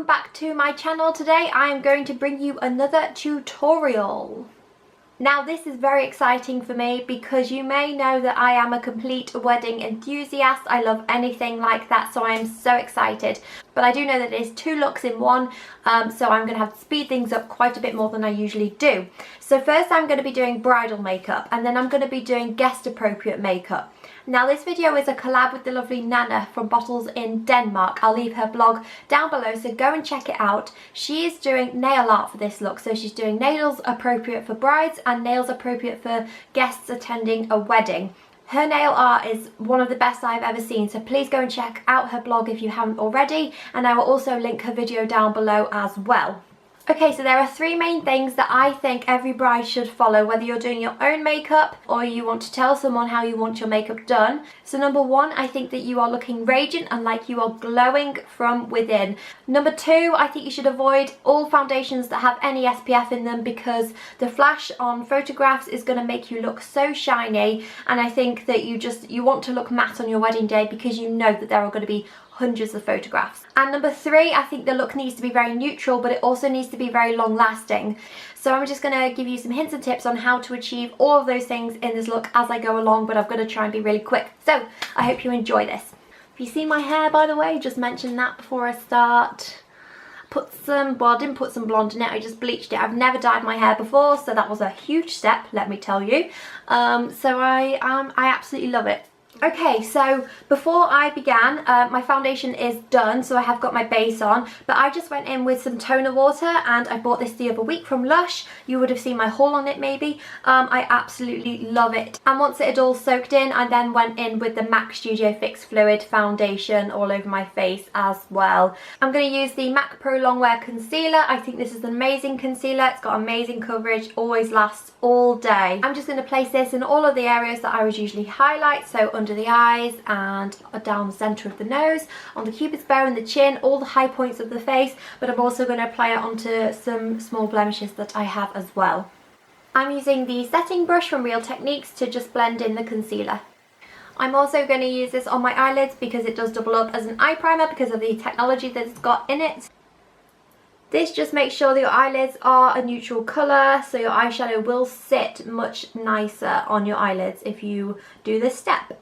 back to my channel. Today I am going to bring you another tutorial. Now this is very exciting for me because you may know that I am a complete wedding enthusiast. I love anything like that, so I am so excited. But I do know that it is 2 looks in one, so I'm going to have to speed things up quite a bit more than I usually do. So first I'm going to be doing bridal makeup, and then I'm going to be doing guest appropriate makeup. Now this video is a collab with the lovely Nana from Bottles in Denmark. I'll leave her blog down below, so go and check it out. She is doing nail art for this look, so she's doing nails appropriate for brides and nails appropriate for guests attending a wedding. Her nail art is one of the best I've ever seen, so please go and check out her blog if you haven't already, and I will also link her video down below as well. Okay, so there are 3 main things that I think every bride should follow, whether you're doing your own makeup or you want to tell someone how you want your makeup done. So number 1, I think that you are looking radiant and like you are glowing from within. Number 2, I think you should avoid all foundations that have any SPF in them, because the flash on photographs is going to make you look so shiny, and I think that you want to look matte on your wedding day because you know that there are going to be hundreds of photographs. And number 3, I think the look needs to be very neutral, but it also needs to be very long lasting. So I'm just going to give you some hints and tips on how to achieve all of those things in this look as I go along, but I'm going to try and be really quick. So I hope you enjoy this. Have you seen my hair, by the way? Just mention that before I start. I didn't put some blonde in it, I just bleached it. I've never dyed my hair before, so that was a huge step, let me tell you. So I absolutely love it. Okay, so before I began, my foundation is done, so I have got my base on, but I just went in with some toner water, and I bought this the other week from Lush. You would have seen my haul on it maybe. I absolutely love it. And once it had all soaked in, I then went in with the MAC Studio Fix Fluid foundation all over my face as well. I'm going to use the MAC Pro Longwear Concealer. I think this is an amazing concealer. It's got amazing coverage, always lasts all day. I'm just going to place this in all of the areas that I would usually highlight, so under the eyes and down the centre of the nose, on the cupid's bow and the chin, all the high points of the face, but I'm also going to apply it onto some small blemishes that I have as well. I'm using the setting brush from Real Techniques to just blend in the concealer. I'm also going to use this on my eyelids because it does double up as an eye primer because of the technology that it's got in it. This just makes sure that your eyelids are a neutral colour, so your eyeshadow will sit much nicer on your eyelids if you do this step.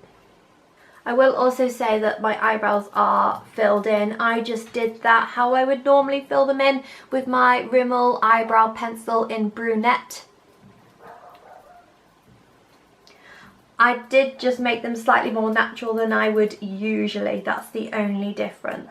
I will also say that my eyebrows are filled in. I just did that how I would normally fill them in with my Rimmel eyebrow pencil in brunette. I did just make them slightly more natural than I would usually. That's the only difference.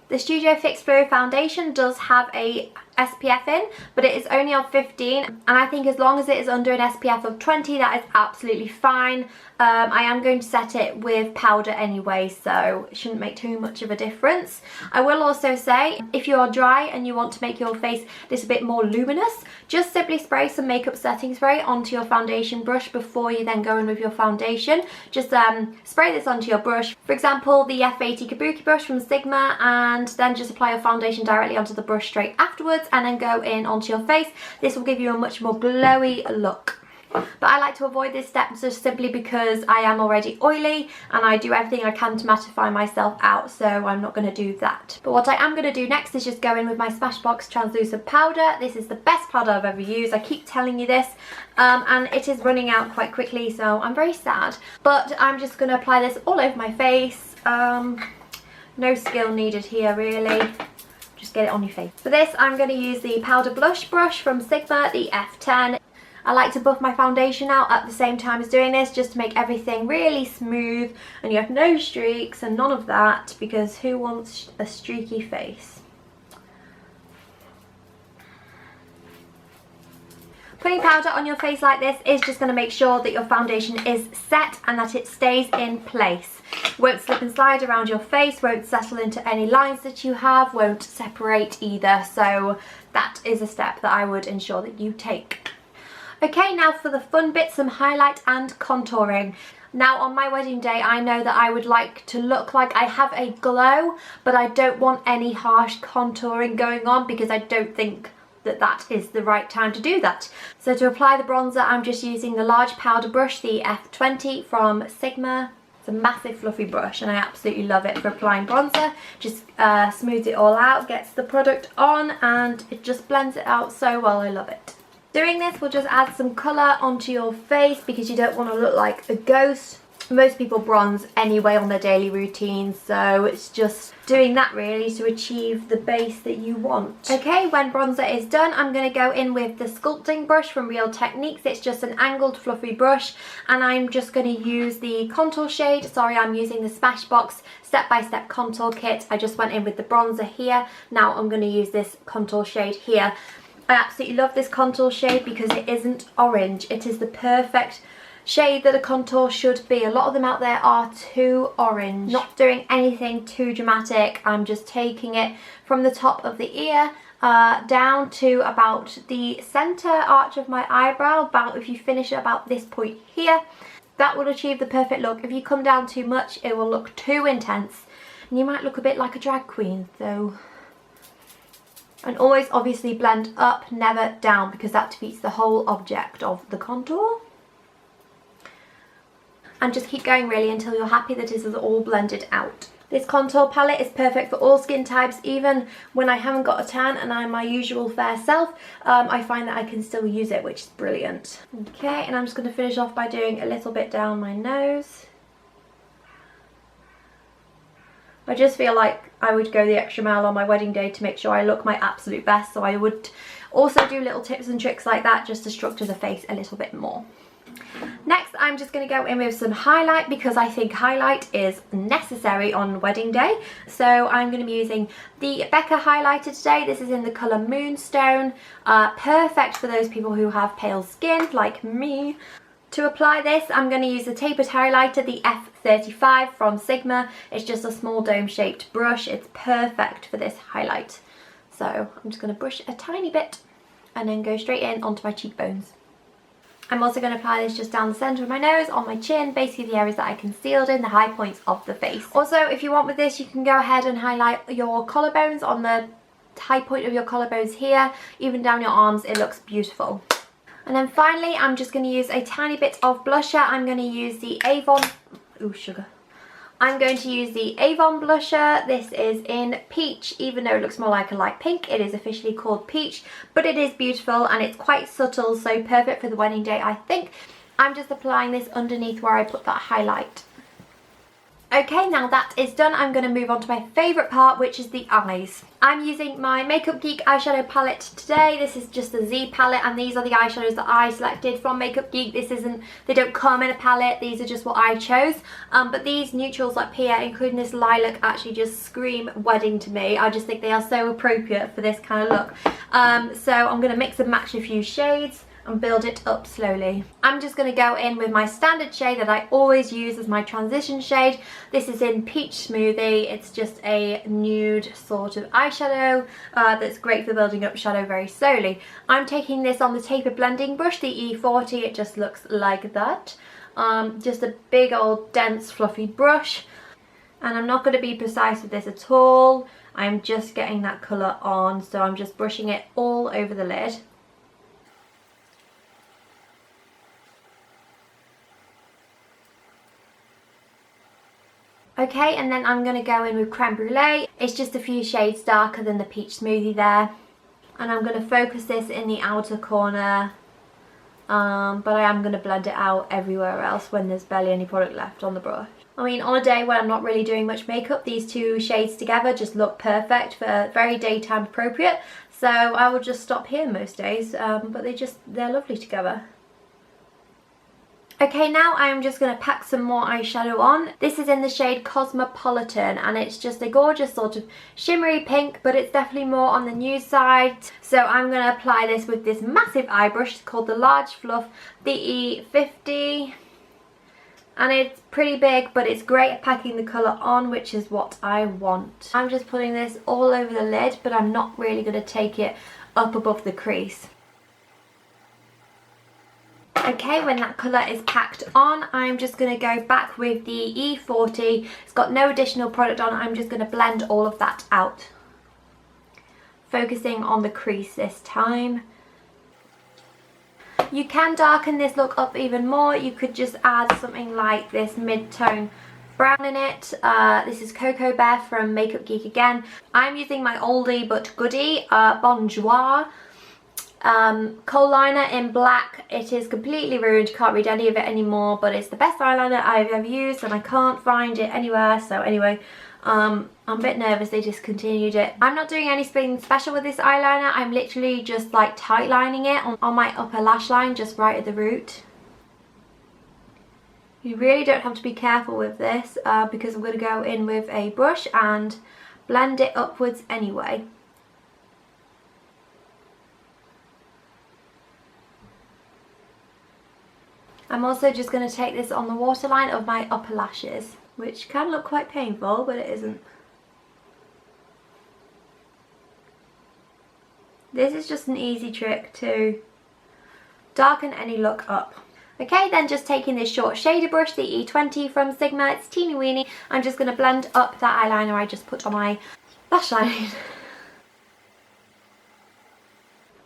The Studio Fix Fluid foundation does have a SPF in, but it is only on 15, and I think as long as it is under an SPF of 20, that is absolutely fine. I am going to set it with powder anyway, so it shouldn't make too much of a difference. I will also say, if you are dry and you want to make your face a little bit more luminous, just simply spray some makeup setting spray onto your foundation brush before you then go in with your foundation. Just spray this onto your brush, for example the F80 Kabuki brush from Sigma, and then just apply your foundation directly onto the brush straight afterwards, and then go in onto your face. This will give you a much more glowy look. But I like to avoid this step just simply because I am already oily and I do everything I can to mattify myself out, so I'm not going to do that. But what I am going to do next is just go in with my Smashbox translucent powder. This is the best powder I've ever used. I keep telling you this, and it is running out quite quickly, so I'm very sad. But I'm just going to apply this all over my face. No skill needed here really. Just get it on your face. For this I'm going to use the powder blush brush from Sigma, the F10. I like to buff my foundation out at the same time as doing this, just to make everything really smooth and you have no streaks and none of that, because who wants a streaky face? Putting powder on your face like this is just going to make sure that your foundation is set and that it stays in place. Won't slip and slide around your face, won't settle into any lines that you have, won't separate either, so that is a step that I would ensure that you take. Okay, now for the fun bit, some highlight and contouring. Now on my wedding day, I know that I would like to look like I have a glow, but I don't want any harsh contouring going on because I don't think that is the right time to do that. So to apply the bronzer, I'm just using the large powder brush, the F20 from Sigma. It's a massive fluffy brush and I absolutely love it for applying bronzer. Just smooths it all out, gets the product on, and it just blends it out so well. I love it. Doing this will just add some colour onto your face because you don't want to look like a ghost. Most people bronze anyway on their daily routine, so it's just doing that really to achieve the base that you want. Okay, when bronzer is done, I'm going to go in with the sculpting brush from Real Techniques. It's just an angled fluffy brush, and I'm just going to use the contour shade. Sorry, I'm using the Smashbox step-by-step contour kit. I just went in with the bronzer here. Now I'm going to use this contour shade here. I absolutely love this contour shade because it isn't orange. It is the perfect shade that a contour should be. A lot of them out there are too orange. Not doing anything too dramatic. I'm just taking it from the top of the ear down to about the center arch of my eyebrow. About, if you finish at about this point here, that will achieve the perfect look. If you come down too much, it will look too intense and you might look a bit like a drag queen. So, and always obviously blend up, never down, because that defeats the whole object of the contour. And just keep going really until you're happy that this is all blended out. This contour palette is perfect for all skin types. Even when I haven't got a tan and I'm my usual fair self, I find that I can still use it, which is brilliant. Okay, and I'm just going to finish off by doing a little bit down my nose. I just feel like I would go the extra mile on my wedding day to make sure I look my absolute best, so I would also do little tips and tricks like that just to structure the face a little bit more. Next, I'm just going to go in with some highlight because I think highlight is necessary on wedding day. So I'm going to be using the Becca highlighter today. This is in the colour Moonstone. Perfect for those people who have pale skin like me. To apply this, I'm going to use the tapered highlighter, the F35 from Sigma. It's just a small dome shaped brush. It's perfect for this highlight. So I'm just going to brush a tiny bit and then go straight in onto my cheekbones. I'm also going to apply this just down the centre of my nose, on my chin, basically the areas that I concealed in, the high points of the face. Also, if you want with this, you can go ahead and highlight your collarbones on the high point of your collarbones here, even down your arms. It looks beautiful. And then finally, I'm just going to use a tiny bit of blusher. I'm going to use the Avon... Ooh, sugar. I'm going to use the Avon blusher. This is in Peach. Even though it looks more like a light pink, it is officially called Peach, but it is beautiful and it's quite subtle, so perfect for the wedding day, I think. I'm just applying this underneath where I put that highlight. Okay, now that is done, I'm going to move on to my favourite part, which is the eyes. I'm using my Makeup Geek eyeshadow palette today. This is just the Z palette, and these are the eyeshadows that I selected from Makeup Geek. They don't come in a palette, these are just what I chose. But these neutrals up here, including this lilac, actually just scream wedding to me. I just think they are so appropriate for this kind of look. So I'm going to mix and match a few shades and build it up slowly. I'm just going to go in with my standard shade that I always use as my transition shade. This is in Peach Smoothie. It's just a nude sort of eyeshadow that's great for building up shadow very slowly. I'm taking this on the taper blending brush, the E40. It just looks like that. Just a big old dense fluffy brush. And I'm not going to be precise with this at all. I'm just getting that colour on, so I'm just brushing it all over the lid. Okay, and then I'm going to go in with Creme Brulee. It's just a few shades darker than the Peach Smoothie there. And I'm going to focus this in the outer corner. But I am going to blend it out everywhere else when there's barely any product left on the brush. I mean, on a day when I'm not really doing much makeup, these two shades together just look perfect for very daytime appropriate. So I will just stop here most days, but they're lovely together. Okay, now I'm just going to pack some more eyeshadow on. This is in the shade Cosmopolitan, and it's just a gorgeous sort of shimmery pink, but it's definitely more on the nude side. So I'm going to apply this with this massive eye brush called the Large Fluff, the E50. And it's pretty big, but it's great at packing the colour on, which is what I want. I'm just putting this all over the lid, but I'm not really going to take it up above the crease. Okay, when that colour is packed on, I'm just going to go back with the E40. It's got no additional product on. I'm just going to blend all of that out. Focusing on the crease this time. You can darken this look up even more. You could just add something like this mid-tone brown in it. This is Cocoa Bear from Makeup Geek again. I'm using my oldie but goodie Bonjour kohl liner in black. It is completely ruined, can't read any of it anymore, but it's the best eyeliner I've ever used and I can't find it anywhere. So anyway, I'm a bit nervous they discontinued it. I'm not doing anything special with this eyeliner. I'm literally just like tight lining it on my upper lash line, just right at the root. You really don't have to be careful with this because I'm going to go in with a brush and blend it upwards anyway. I'm also just going to take this on the waterline of my upper lashes, which can look quite painful, but it isn't. This is just an easy trick to darken any look up. Okay, then just taking this short shader brush, the E20 from Sigma, it's teeny weeny. I'm just going to blend up that eyeliner I just put on my lash line.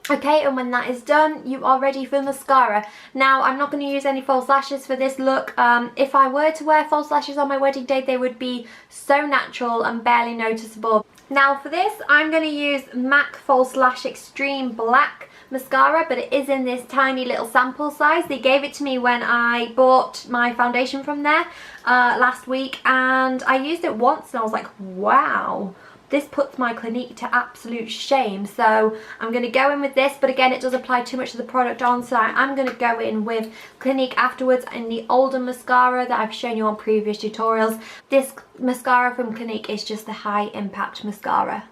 Okay, and when that is done, you are ready for mascara. Now, I'm not going to use any false lashes for this look. If I were to wear false lashes on my wedding day, they would be so natural and barely noticeable. Now for this, I'm going to use MAC False Lash Extreme Black mascara, but it is in this tiny little sample size. They gave it to me when I bought my foundation from there last week, and I used it once and I was like, wow. This puts my Clinique to absolute shame, so I'm going to go in with this, but again it does apply too much of the product on, so I'm going to go in with Clinique afterwards in the older mascara that I've shown you on previous tutorials. This mascara from Clinique is just a high impact mascara.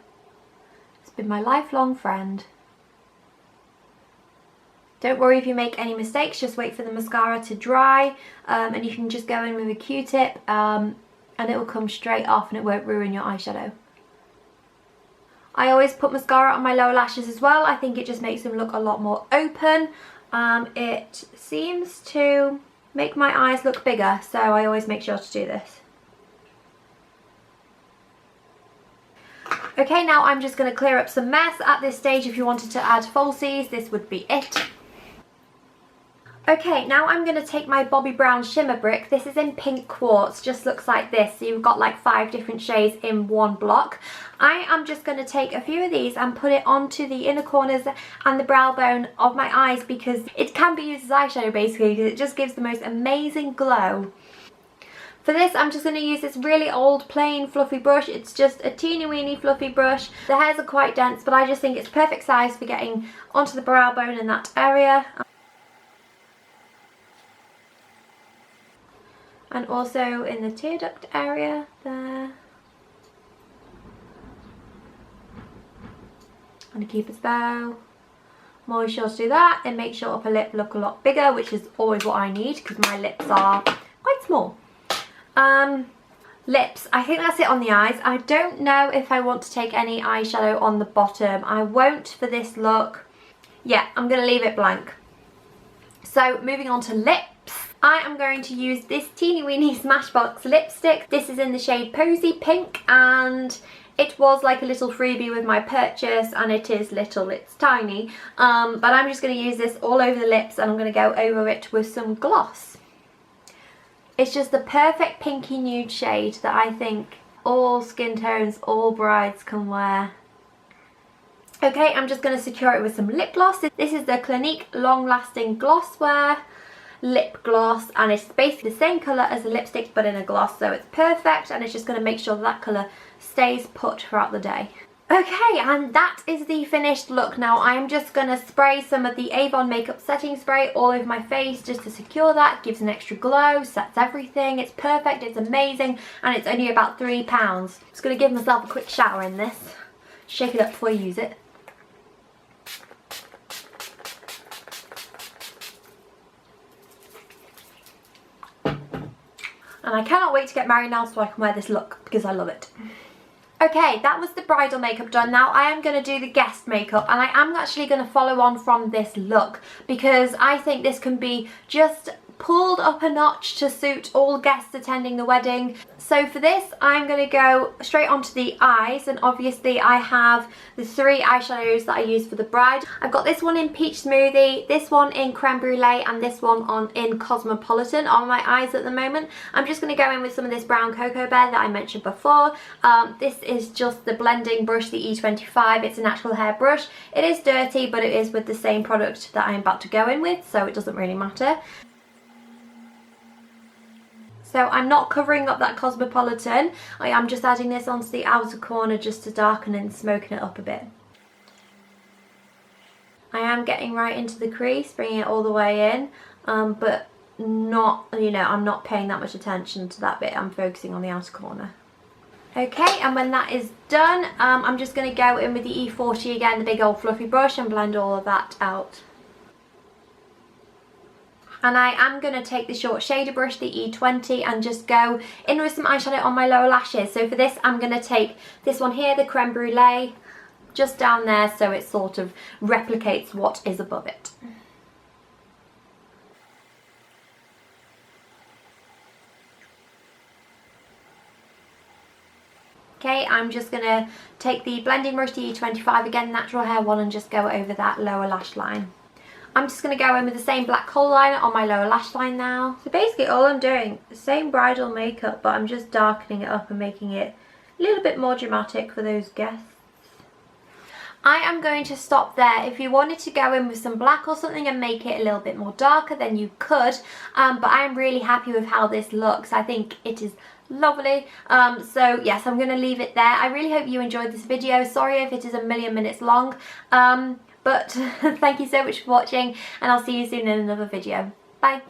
It's been my lifelong friend. Don't worry if you make any mistakes, just wait for the mascara to dry and you can just go in with a Q-tip and it will come straight off and it won't ruin your eyeshadow. I always put mascara on my lower lashes as well. I think it just makes them look a lot more open. It seems to make my eyes look bigger, so I always make sure to do this. Okay, now I'm just going to clear up some mess. At this stage, if you wanted to add falsies, this would be it. Okay, now I'm going to take my Bobbi Brown shimmer brick. This is in pink quartz, just looks like this. So you've got like 5 different shades in one block. I am just going to take a few of these and put it onto the inner corners and the brow bone of my eyes because it can be used as eyeshadow basically because it just gives the most amazing glow. For this, I'm just going to use this really old plain fluffy brush. It's just a teeny weeny fluffy brush. The hairs are quite dense, but I just think it's perfect size for getting onto the brow bone in that area. And also in the tear duct area there. And a cupid's bow. I'm always sure to do that. It makes your upper lip look a lot bigger, which is always what I need because my lips are quite small. Lips, I think that's it on the eyes. I don't know if I want to take any eyeshadow on the bottom. I won't for this look. Yeah, I'm going to leave it blank. So moving on to lips. I am going to use this teeny weeny Smashbox lipstick. This is in the shade Posy Pink and it was like a little freebie with my purchase and it is little, it's tiny. But I'm just going to use this all over the lips and I'm going to go over it with some gloss. It's just the perfect pinky nude shade that I think all skin tones, all brides can wear. Okay, I'm just going to secure it with some lip gloss. This is the Clinique Long Lasting Glosswear lip gloss and it's basically the same colour as the lipstick but in a gloss, so it's perfect and it's just going to make sure that colour stays put throughout the day. Okay, and that is the finished look. Now I'm just going to spray some of the Avon makeup setting spray all over my face just to secure that. It gives an extra glow, sets everything. It's perfect, it's amazing, and it's only about £3. Just going to give myself a quick shower in this. Shake it up before you use it. And I cannot wait to get married now so I can wear this look because I love it. Okay, that was the bridal makeup done. Now I am going to do the guest makeup and I am actually going to follow on from this look because I think this can be just pulled up a notch to suit all guests attending the wedding. So for this, I'm going to go straight onto the eyes, and obviously I have the 3 eyeshadows that I use for the bride. I've got this one in Peach Smoothie, this one in Creme Brulee, and this one in Cosmopolitan on my eyes at the moment. I'm just going to go in with some of this brown Cocoa Bear that I mentioned before. This is just the blending brush, the E25. It's a natural hair brush. It is dirty, but it is with the same product that I'm about to go in with, so it doesn't really matter. So I'm not covering up that Cosmopolitan. I am just adding this onto the outer corner just to darken and smoking it up a bit. I am getting right into the crease, bringing it all the way in, but not, you know, I'm not paying that much attention to that bit. I'm focusing on the outer corner. Okay, and when that is done, I'm just going to go in with the E40 again, the big old fluffy brush, and blend all of that out. And I am going to take the short shader brush, the E20, and just go in with some eyeshadow on my lower lashes. So for this, I'm going to take this one here, the Creme Brulee, just down there so it sort of replicates what is above it. Okay, I'm just going to take the blending brush, the E25, again, natural hair one, and just go over that lower lash line. I'm just going to go in with the same black kohl liner on my lower lash line now. So basically all I'm doing, the same bridal makeup, but I'm just darkening it up and making it a little bit more dramatic for those guests. I am going to stop there. If you wanted to go in with some black or something and make it a little bit more darker, then you could, but I am really happy with how this looks. I think it is lovely. So yes, I'm going to leave it there. I really hope you enjoyed this video. Sorry if it is a million minutes long. But thank you so much for watching, and I'll see you soon in another video. Bye.